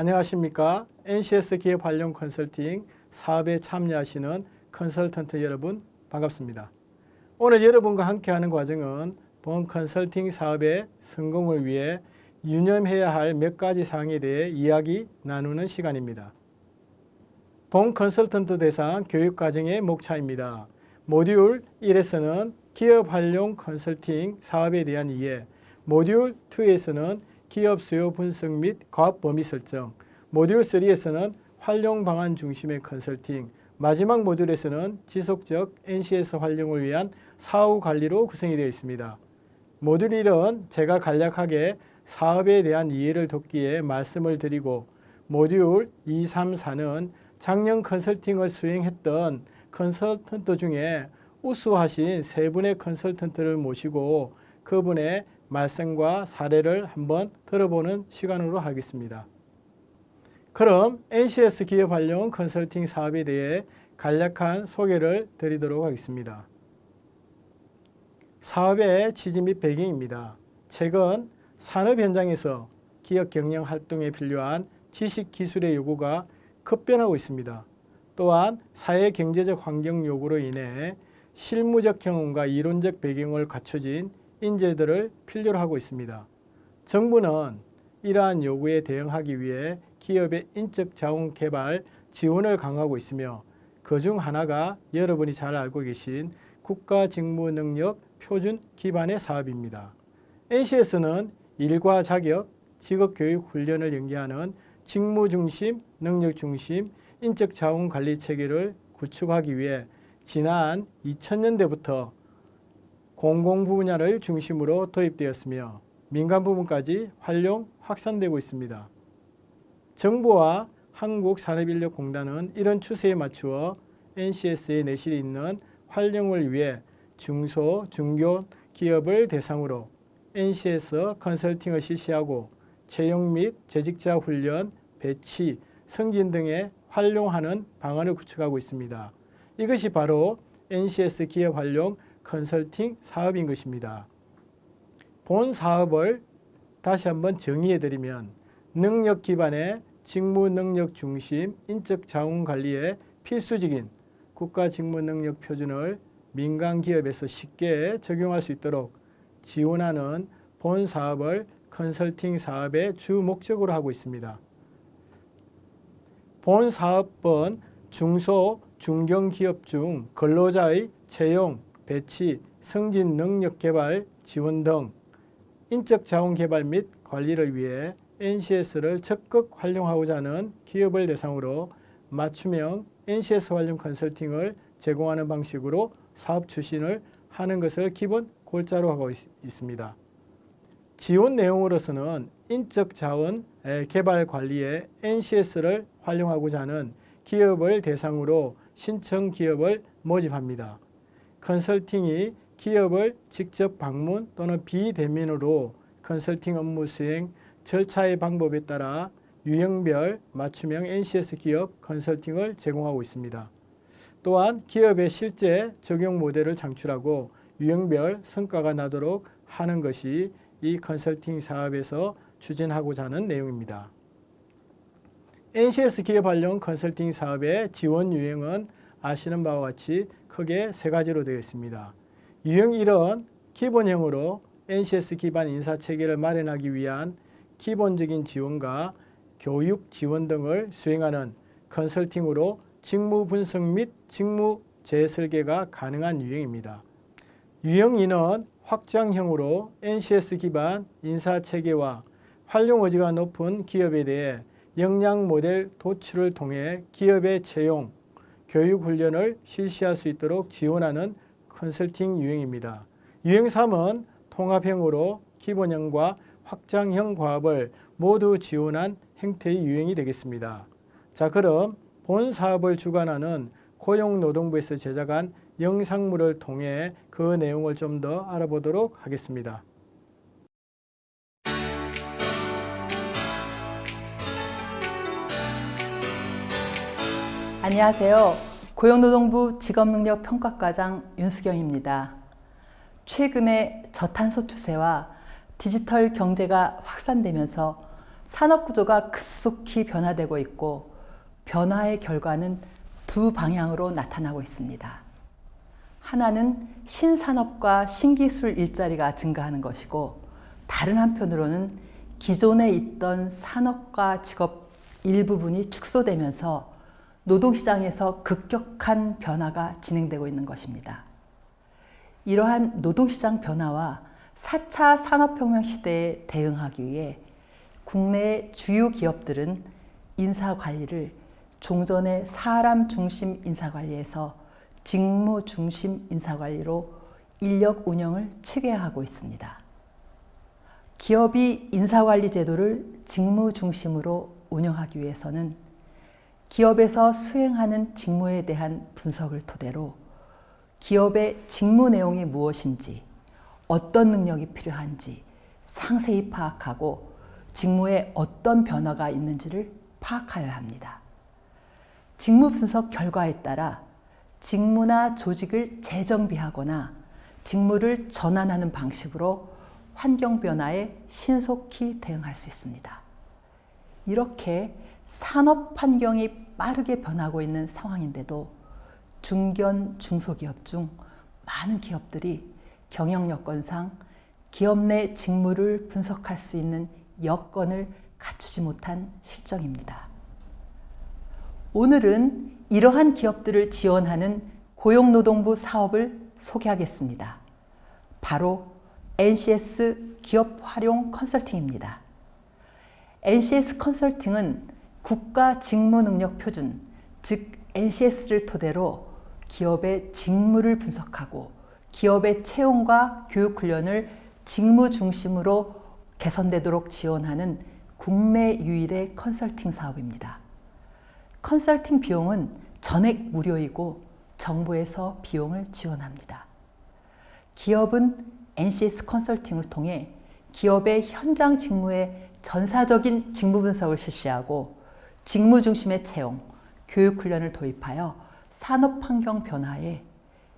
안녕하십니까? NCS 기업 활용 컨설팅 사업에 참여하시는 컨설턴트 여러분 반갑습니다. 오늘 여러분과 함께하는 과정은 본 컨설팅 사업의 성공을 위해 유념해야 할 몇 가지 사항에 대해 이야기 나누는 시간입니다. 본 컨설턴트 대상 교육과정의 목차입니다. 모듈 1에서는 기업 활용 컨설팅 사업에 대한 이해, 모듈 2에서는 기업 수요 분석 및 과업 범위 설정, 모듈 3에서는 활용 방안 중심의 컨설팅, 마지막 모듈에서는 지속적 NCS 활용을 위한 사후 관리로 구성이 되어 있습니다. 모듈 1은 제가 간략하게 사업에 대한 이해를 돕기에 말씀을 드리고, 모듈 2, 3, 4는 작년 컨설팅을 수행했던 컨설턴트 중에 우수하신 세 분의 컨설턴트를 모시고 그분의 말씀과 사례를 한번 들어보는 시간으로 하겠습니다. 그럼 NCS 기업 활용 컨설팅 사업에 대해 간략한 소개를 드리도록 하겠습니다. 사업의 취지 및 배경입니다. 최근 산업 현장에서 기업 경영 활동에 필요한 지식 기술의 요구가 급변하고 있습니다. 또한 사회 경제적 환경 요구로 인해 실무적 경험과 이론적 배경을 갖춰진 인재들을 필요로 하고 있습니다. 정부는 이러한 요구에 대응하기 위해 기업의 인적 자원 개발 지원을 강화하고 있으며, 그중 하나가 여러분이 잘 알고 계신 국가 직무 능력 표준 기반의 사업입니다. NCS는 일과 자격, 직업 교육 훈련을 연계하는 직무 중심, 능력 중심 인적 자원 관리 체계를 구축하기 위해 지난 2000년대부터 공공 분야를 중심으로 도입되었으며 민간 부문까지 활용 확산되고 있습니다. 정부와 한국산업인력공단은 이런 추세에 맞추어 NCS에 내실이 있는 활용을 위해 중소, 중견 기업을 대상으로 NCS 컨설팅을 실시하고 채용 및 재직자 훈련, 배치, 승진 등에 활용하는 방안을 구축하고 있습니다. 이것이 바로 NCS 기업 활용 컨설팅 사업인 것입니다. 본 사업을 다시 한번 정의해 드리면, 능력 기반의 직무 능력 중심 인적 자원 관리에 필수적인 국가 직무 능력 표준을 민간 기업에서 쉽게 적용할 수 있도록 지원하는 본 사업을 컨설팅 사업의 주 목적으로 하고 있습니다. 본 사업은 중소, 중견 기업 중 근로자의 채용, 배치, 승진 능력 개발 지원 등 인적 자원 개발 및 관리를 위해 NCS를 적극 활용하고자 하는 기업을 대상으로 맞춤형 NCS 활용 컨설팅을 제공하는 방식으로 사업 추진을 하는 것을 기본 골자로 하고 있습니다. 지원 내용으로서는 인적 자원 개발 관리에 NCS를 활용하고자 하는 기업을 대상으로 신청 기업을 모집합니다. 컨설팅이 기업을 직접 방문 또는 비대면으로 컨설팅 업무 수행 절차의 방법에 따라 유형별 맞춤형 NCS 기업 컨설팅을 제공하고 있습니다. 또한 기업의 실제 적용 모델을 창출하고 유형별 성과가 나도록 하는 것이 이 컨설팅 사업에서 추진하고자 하는 내용입니다. NCS 기업 활용 컨설팅 사업의 지원 유형은 아시는 바와 같이 크게 세 가지로 되어 있습니다. 유형 1은 기본형으로 NCS 기반 인사체계를 마련하기 위한 기본적인 지원과 교육 지원 등을 수행하는 컨설팅으로 직무 분석 및 직무 재설계가 가능한 유형입니다. 유형 2는 확장형으로 NCS 기반 인사체계와 활용 의지가 높은 기업에 대해 역량 모델 도출을 통해 기업의 채용, 교육 훈련을 실시할 수 있도록 지원하는 컨설팅 유형입니다. 유형 3은 통합형으로 기본형과 확장형 과업을 모두 지원한 형태의 유형이 되겠습니다. 자, 그럼 본 사업을 주관하는 고용노동부에서 제작한 영상물을 통해 그 내용을 좀 더 알아보도록 하겠습니다. 안녕하세요. 고용노동부 직업능력평가과장 윤수경입니다. 최근의 저탄소 추세와 디지털 경제가 확산되면서 산업 구조가 급속히 변화되고 있고 변화의 결과는 두 방향으로 나타나고 있습니다. 하나는 신산업과 신기술 일자리가 증가하는 것이고 다른 한편으로는 기존에 있던 산업과 직업 일부분이 축소되면서 노동시장에서 급격한 변화가 진행되고 있는 것입니다. 이러한 노동시장 변화와 4차 산업혁명 시대에 대응하기 위해 국내 주요 기업들은 인사관리를 종전의 사람 중심 인사관리에서 직무 중심 인사관리로 인력 운영을 체계화하고 있습니다. 기업이 인사관리 제도를 직무 중심으로 운영하기 위해서는 기업에서 수행하는 직무에 대한 분석을 토대로 기업의 직무 내용이 무엇인지, 어떤 능력이 필요한지 상세히 파악하고 직무에 어떤 변화가 있는지를 파악하여야 합니다. 직무 분석 결과에 따라 직무나 조직을 재정비하거나 직무를 전환하는 방식으로 환경 변화에 신속히 대응할 수 있습니다. 이렇게 산업 환경이 빠르게 변하고 있는 상황인데도 중견, 중소기업 중 많은 기업들이 경영 여건상 기업 내 직무를 분석할 수 있는 여건을 갖추지 못한 실정입니다. 오늘은 이러한 기업들을 지원하는 고용노동부 사업을 소개하겠습니다. 바로 NCS 기업 활용 컨설팅입니다. NCS 컨설팅은 국가 직무 능력 표준, 즉 NCS를 토대로 기업의 직무를 분석하고 기업의 채용과 교육 훈련을 직무 중심으로 개선되도록 지원하는 국내 유일의 컨설팅 사업입니다. 컨설팅 비용은 전액 무료이고 정부에서 비용을 지원합니다. 기업은 NCS 컨설팅을 통해 기업의 현장 직무의 전사적인 직무 분석을 실시하고 직무 중심의 채용, 교육 훈련을 도입하여 산업 환경 변화에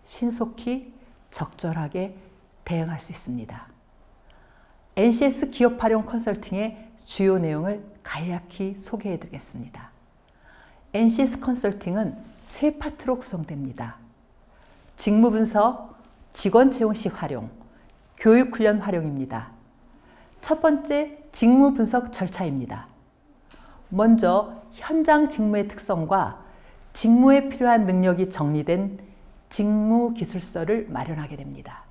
신속히 적절하게 대응할 수 있습니다. NCS 기업 활용 컨설팅의 주요 내용을 간략히 소개해 드리겠습니다. NCS 컨설팅은 세 파트로 구성됩니다. 직무 분석, 직원 채용 시 활용, 교육 훈련 활용입니다. 첫 번째, 직무 분석 절차입니다. 먼저 현장 직무의 특성과 직무에 필요한 능력이 정리된 직무 기술서를 마련하게 됩니다.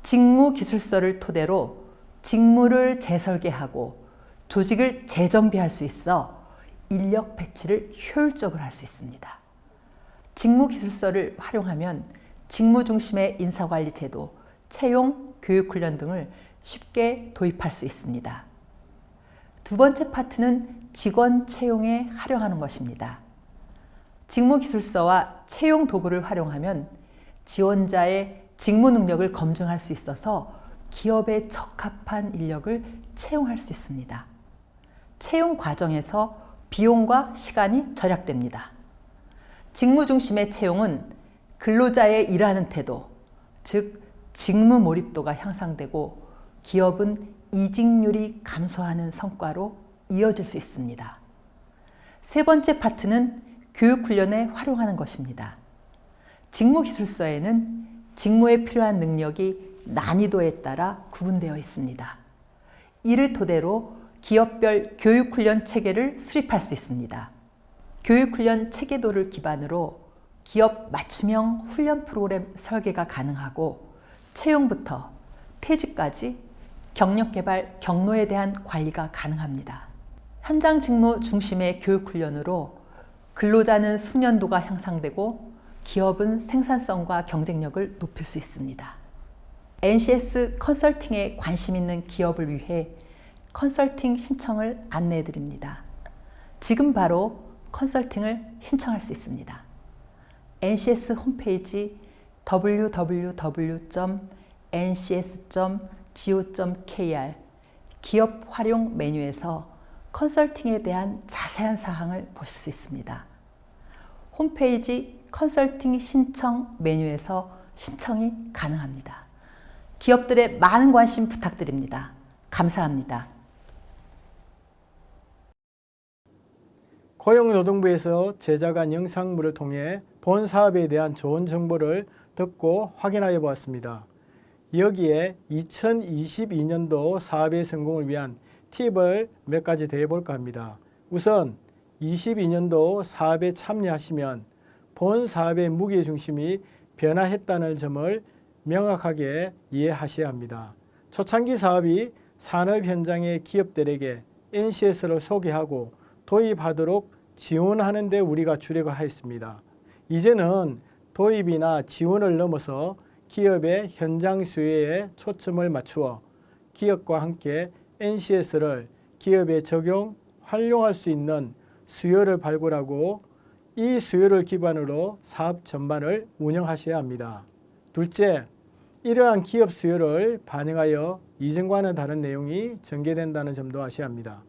직무 기술서를 토대로 직무를 재설계하고 조직을 재정비할 수 있어 인력 배치를 효율적으로 할 수 있습니다. 직무 기술서를 활용하면 직무 중심의 인사관리 제도, 채용, 교육 훈련 등을 쉽게 도입할 수 있습니다. 두 번째 파트는 직원 채용에 활용하는 것입니다. 직무 기술서와 채용 도구를 활용하면 지원자의 직무 능력을 검증할 수 있어서 기업에 적합한 인력을 채용할 수 있습니다. 채용 과정에서 비용과 시간이 절약됩니다. 직무 중심의 채용은 근로자의 일하는 태도, 즉 직무 몰입도가 향상되고 기업은 이직률이 감소하는 성과로 이어질 수 있습니다. 세 번째 파트는 교육 훈련에 활용하는 것입니다. 직무 기술서에는 직무에 필요한 능력이 난이도에 따라 구분되어 있습니다. 이를 토대로 기업별 교육 훈련 체계를 수립할 수 있습니다. 교육 훈련 체계도를 기반으로 기업 맞춤형 훈련 프로그램 설계가 가능하고 채용부터 퇴직까지 경력 개발, 경로에 대한 관리가 가능합니다. 현장 직무 중심의 교육 훈련으로 근로자는 숙련도가 향상되고 기업은 생산성과 경쟁력을 높일 수 있습니다. NCS 컨설팅에 관심 있는 기업을 위해 컨설팅 신청을 안내해 드립니다. 지금 바로 컨설팅을 신청할 수 있습니다. NCS 홈페이지 www.ncs.go.kr 기업 활용 메뉴에서 컨설팅에 대한 자세한 사항을 보실 수 있습니다. 홈페이지 컨설팅 신청 메뉴에서 신청이 가능합니다. 기업들의 많은 관심 부탁드립니다. 감사합니다. 고용노동부에서 제작한 영상물을 통해 본 사업에 대한 좋은 정보를 듣고 확인하여 보았습니다. 여기에 2022년도 사업의 성공을 위한 팁을 몇 가지 더해볼까 합니다. 우선 22년도 사업에 참여하시면 본 사업의 무게중심이 변화했다는 점을 명확하게 이해하셔야 합니다. 초창기 사업이 산업 현장의 기업들에게 NCS를 소개하고 도입하도록 지원하는 데 우리가 주력을 하였습니다. 이제는 도입이나 지원을 넘어서 기업의 현장 수요에 초점을 맞추어 기업과 함께 NCS를 기업에 적용, 활용할 수 있는 수요를 발굴하고 이 수요를 기반으로 사업 전반을 운영하셔야 합니다. 둘째, 이러한 기업 수요를 반영하여 이전과는 다른 내용이 전개된다는 점도 아셔야 합니다.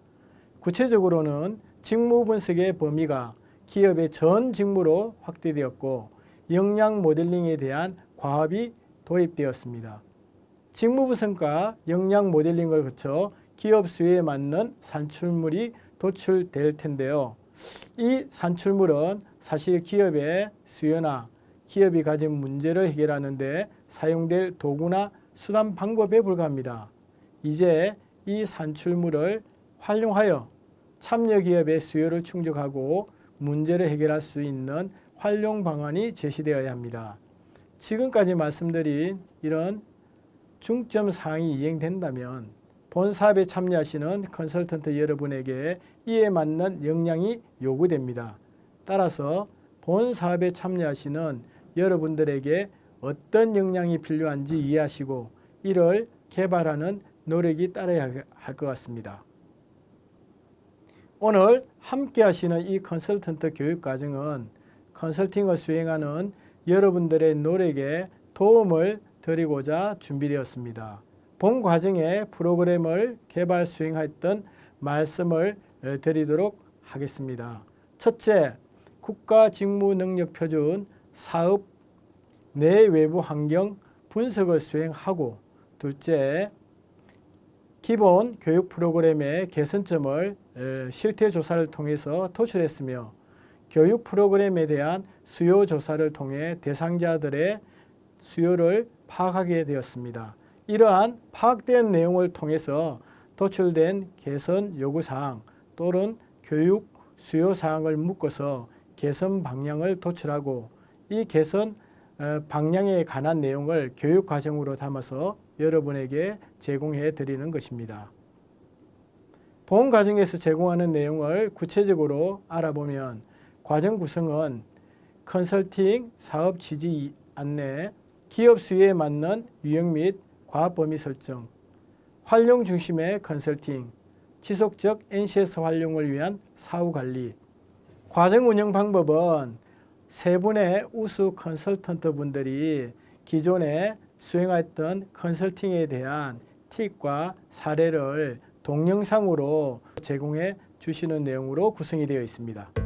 구체적으로는 직무 분석의 범위가 기업의 전 직무로 확대되었고 역량 모델링에 대한 과업이 도입되었습니다. 직무 분석과 역량 모델링을 거쳐 기업 수요에 맞는 산출물이 도출될 텐데요. 이 산출물은 사실 기업의 수요나 기업이 가진 문제를 해결하는 데 사용될 도구나 수단 방법에 불과합니다. 이제 이 산출물을 활용하여 참여 기업의 수요를 충족하고 문제를 해결할 수 있는 활용 방안이 제시되어야 합니다. 지금까지 말씀드린 이런 중점 사항이 이행된다면 본 사업에 참여하시는 컨설턴트 여러분에게 이에 맞는 역량이 요구됩니다. 따라서 본 사업에 참여하시는 여러분들에게 어떤 역량이 필요한지 이해하시고 이를 개발하는 노력이 따라야 할 것 같습니다. 오늘 함께 하시는 이 컨설턴트 교육 과정은 컨설팅을 수행하는 여러분들의 노력에 도움을 드리고자 준비되었습니다. 본 과정에 프로그램을 개발 수행했던 말씀을 드리도록 하겠습니다. 첫째, 국가직무능력표준 사업 내 외부 환경 분석을 수행하고, 둘째, 기본 교육 프로그램의 개선점을 실태 조사를 통해서 도출했으며 교육 프로그램에 대한 수요 조사를 통해 대상자들의 수요를 파악하게 되었습니다. 이러한 파악된 내용을 통해서 도출된 개선 요구사항 또는 교육 수요사항을 묶어서 개선 방향을 도출하고 이 개선 방향에 관한 내용을 교육 과정으로 담아서 여러분에게 제공해 드리는 것입니다. 본 과정에서 제공하는 내용을 구체적으로 알아보면 과정 구성은 컨설팅, 사업 지지 안내, 기업 수요에 맞는 유형 및 과업 범위 설정, 활용 중심의 컨설팅, 지속적 NCS 활용을 위한 사후 관리. 과정 운영 방법은 세 분의 우수 컨설턴트 분들이 기존에 수행했던 컨설팅에 대한 팁과 사례를 동영상으로 제공해 주시는 내용으로 구성이 되어 있습니다.